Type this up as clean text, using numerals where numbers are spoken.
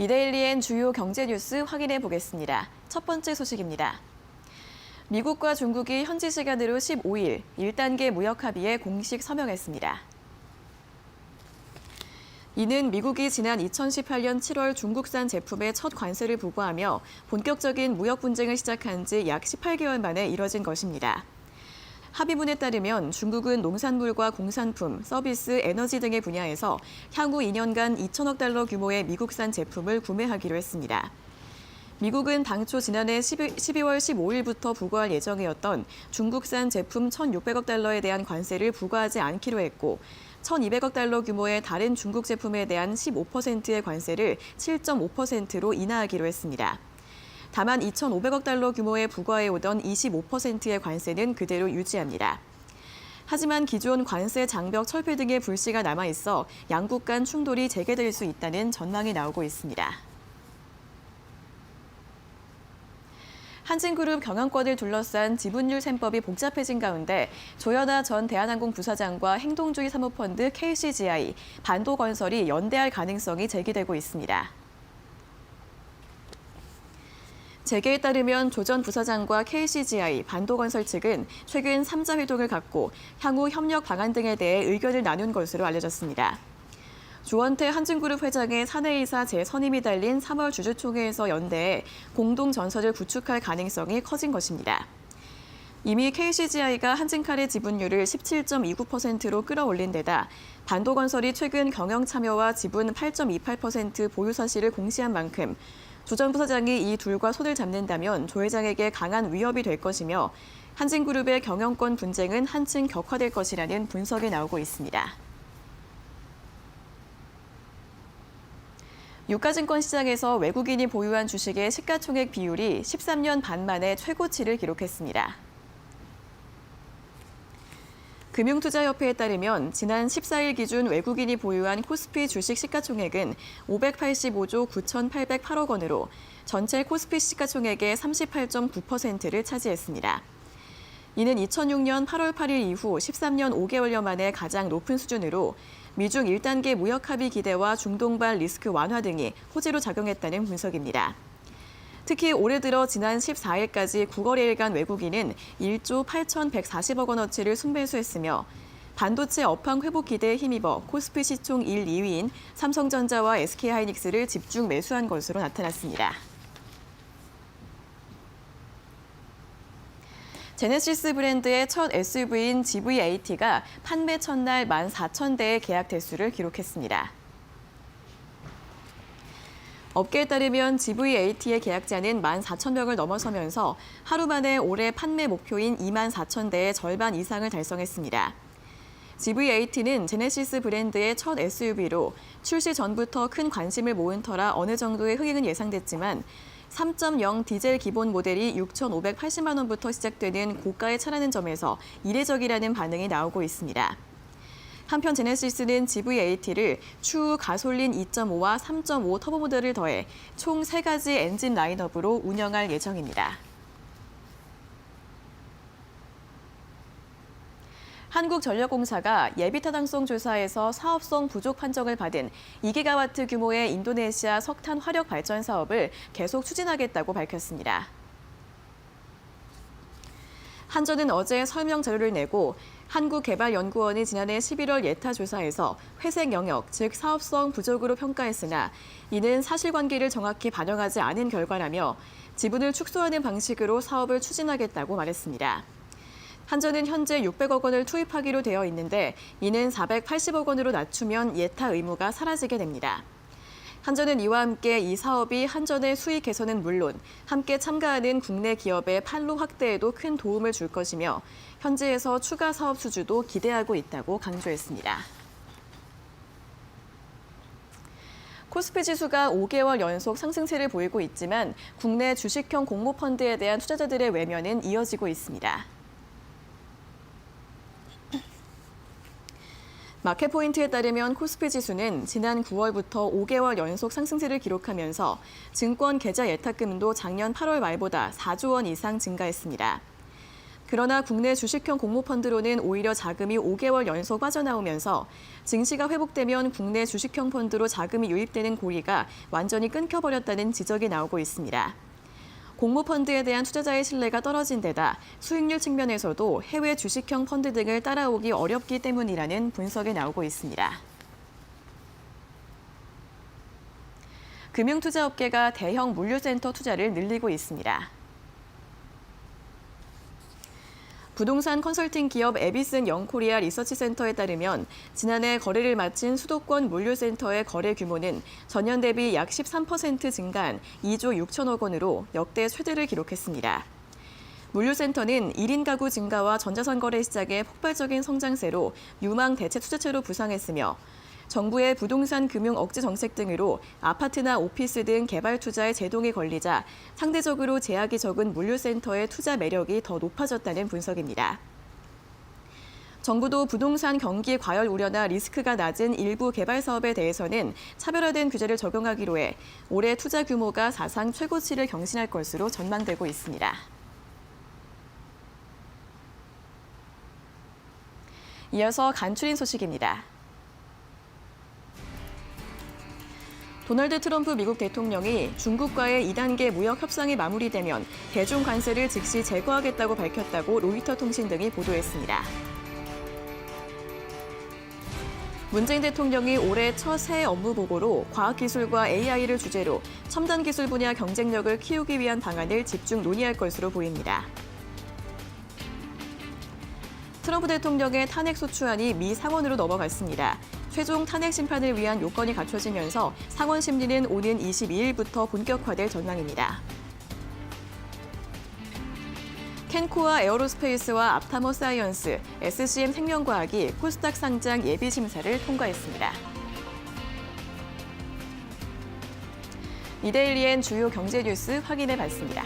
이데일리엔 주요 경제 뉴스 확인해 보겠습니다. 첫 번째 소식입니다. 미국과 중국이 현지 시간으로 15일 1단계 무역 합의에 공식 서명했습니다. 이는 미국이 지난 2018년 7월 중국산 제품에 첫 관세를 부과하며 본격적인 무역 분쟁을 시작한 지 약 18개월 만에 이뤄진 것입니다. 합의문에 따르면 중국은 농산물과 공산품, 서비스, 에너지 등의 분야에서 향후 2년간 2천억 달러 규모의 미국산 제품을 구매하기로 했습니다. 미국은 당초 지난해 12월 15일부터 부과할 예정이었던 중국산 제품 1,600억 달러에 대한 관세를 부과하지 않기로 했고 1,200억 달러 규모의 다른 중국 제품에 대한 15%의 관세를 7.5%로 인하하기로 했습니다. 다만 2,500억 달러 규모의 부과해오던 25%의 관세는 그대로 유지합니다. 하지만 기존 관세 장벽 철폐 등의 불씨가 남아있어 양국 간 충돌이 재개될 수 있다는 전망이 나오고 있습니다. 한진그룹 경영권을 둘러싼 지분율 셈법이 복잡해진 가운데 조현아 전 대한항공 부사장과 행동주의 사모펀드 KCGI, 반도건설이 연대할 가능성이 제기되고 있습니다. 재계에 따르면 조 전 부사장과 KCGI, 반도건설 측은 최근 3자 회동을 갖고 향후 협력 방안 등에 대해 의견을 나눈 것으로 알려졌습니다. 조원태 한진그룹 회장의 사내이사 재선임이 달린 3월 주주총회에서 연대해 공동 전설을 구축할 가능성이 커진 것입니다. 이미 KCGI가 한진칼의 지분율을 17.29%로 끌어올린 데다 반도건설이 최근 경영 참여와 지분 8.28% 보유 사실을 공시한 만큼 조 전 부사장이 이 둘과 손을 잡는다면 조 회장에게 강한 위협이 될 것이며 한진그룹의 경영권 분쟁은 한층 격화될 것이라는 분석이 나오고 있습니다. 유가증권 시장에서 외국인이 보유한 주식의 시가총액 비율이 13년 반 만에 최고치를 기록했습니다. 금융투자협회에 따르면 지난 14일 기준 외국인이 보유한 코스피 주식 시가총액은 585조 9,808억 원으로 전체 코스피 시가총액의 38.9%를 차지했습니다. 이는 2006년 8월 8일 이후 13년 5개월여 만에 가장 높은 수준으로 미중 1단계 무역 합의 기대와 중동발 리스크 완화 등이 호재로 작용했다는 분석입니다. 특히 올해 들어 지난 14일까지 9거래일간 외국인은 1조 8,140억 원어치를 순매수했으며 반도체 업황 회복 기대에 힘입어 코스피 시총 1, 2위인 삼성전자와 SK하이닉스를 집중 매수한 것으로 나타났습니다. 제네시스 브랜드의 첫 SUV인 GV80가 판매 첫날 14,000대의 계약 대수를 기록했습니다. 업계에 따르면 GV80의 계약자는 14,000명을 넘어서면서 하루 만에 올해 판매 목표인 24,000대의 절반 이상을 달성했습니다. GV80는 제네시스 브랜드의 첫 SUV로 출시 전부터 큰 관심을 모은 터라 어느 정도의 흥행은 예상됐지만 3.0 디젤 기본 모델이 6,580만 원부터 시작되는 고가의 차라는 점에서 이례적이라는 반응이 나오고 있습니다. 한편 제네시스는 GV80를 추후 가솔린 2.5와 3.5 터보 모델을 더해 총 3가지 엔진 라인업으로 운영할 예정입니다. 한국전력공사가 예비타당성 조사에서 사업성 부족 판정을 받은 2기가와트 규모의 인도네시아 석탄 화력 발전 사업을 계속 추진하겠다고 밝혔습니다. 한전은 어제 설명 자료를 내고 한국개발연구원이 지난해 11월 예타 조사에서 회색 영역, 즉 사업성 부족으로 평가했으나 이는 사실관계를 정확히 반영하지 않은 결과라며 지분을 축소하는 방식으로 사업을 추진하겠다고 말했습니다. 한전은 현재 600억 원을 투입하기로 되어 있는데 이는 480억 원으로 낮추면 예타 의무가 사라지게 됩니다. 한전은 이와 함께 이 사업이 한전의 수익 개선은 물론 함께 참가하는 국내 기업의 판로 확대에도 큰 도움을 줄 것이며 현지에서 추가 사업 수주도 기대하고 있다고 강조했습니다. 코스피 지수가 5개월 연속 상승세를 보이고 있지만 국내 주식형 공모펀드에 대한 투자자들의 외면은 이어지고 있습니다. 마켓포인트에 따르면 코스피 지수는 지난 9월부터 5개월 연속 상승세를 기록하면서 증권 계좌 예탁금도 작년 8월 말보다 4조 원 이상 증가했습니다. 그러나 국내 주식형 공모펀드로는 오히려 자금이 5개월 연속 빠져나오면서 증시가 회복되면 국내 주식형 펀드로 자금이 유입되는 고리가 완전히 끊겨버렸다는 지적이 나오고 있습니다. 공모펀드에 대한 투자자의 신뢰가 떨어진 데다 수익률 측면에서도 해외 주식형 펀드 등을 따라오기 어렵기 때문이라는 분석이 나오고 있습니다. 금융투자업계가 대형 물류센터 투자를 늘리고 있습니다. 부동산 컨설팅 기업 에비슨 영코리아 리서치센터에 따르면 지난해 거래를 마친 수도권 물류센터의 거래 규모는 전년 대비 약 13% 증가한 2조 6천억 원으로 역대 최대를 기록했습니다. 물류센터는 1인 가구 증가와 전자상 거래 시장의 폭발적인 성장세로 유망 대체 투자처로 부상했으며 정부의 부동산 금융 억제 정책 등으로 아파트나 오피스 등 개발 투자에 제동이 걸리자 상대적으로 제약이 적은 물류센터의 투자 매력이 더 높아졌다는 분석입니다. 정부도 부동산 경기 과열 우려나 리스크가 낮은 일부 개발 사업에 대해서는 차별화된 규제를 적용하기로 해 올해 투자 규모가 사상 최고치를 경신할 것으로 전망되고 있습니다. 이어서 간추린 소식입니다. 도널드 트럼프 미국 대통령이 중국과의 2단계 무역 협상이 마무리되면 대중 관세를 즉시 제거하겠다고 밝혔다고 로이터 통신 등이 보도했습니다. 문재인 대통령이 올해 첫 새 업무 보고로 과학기술과 AI를 주제로 첨단 기술 분야 경쟁력을 키우기 위한 방안을 집중 논의할 것으로 보입니다. 트럼프 대통령의 탄핵 소추안이 미 상원으로 넘어갔습니다. 최종 탄핵 심판을 위한 요건이 갖춰지면서 상원 심리는 오는 22일부터 본격화될 전망입니다. 켄코아 에어로스페이스와 앞타머 사이언스, SCM 생명과학이 코스닥 상장 예비 심사를 통과했습니다. 이데일리엔 주요 경제 뉴스 확인해 봤습니다.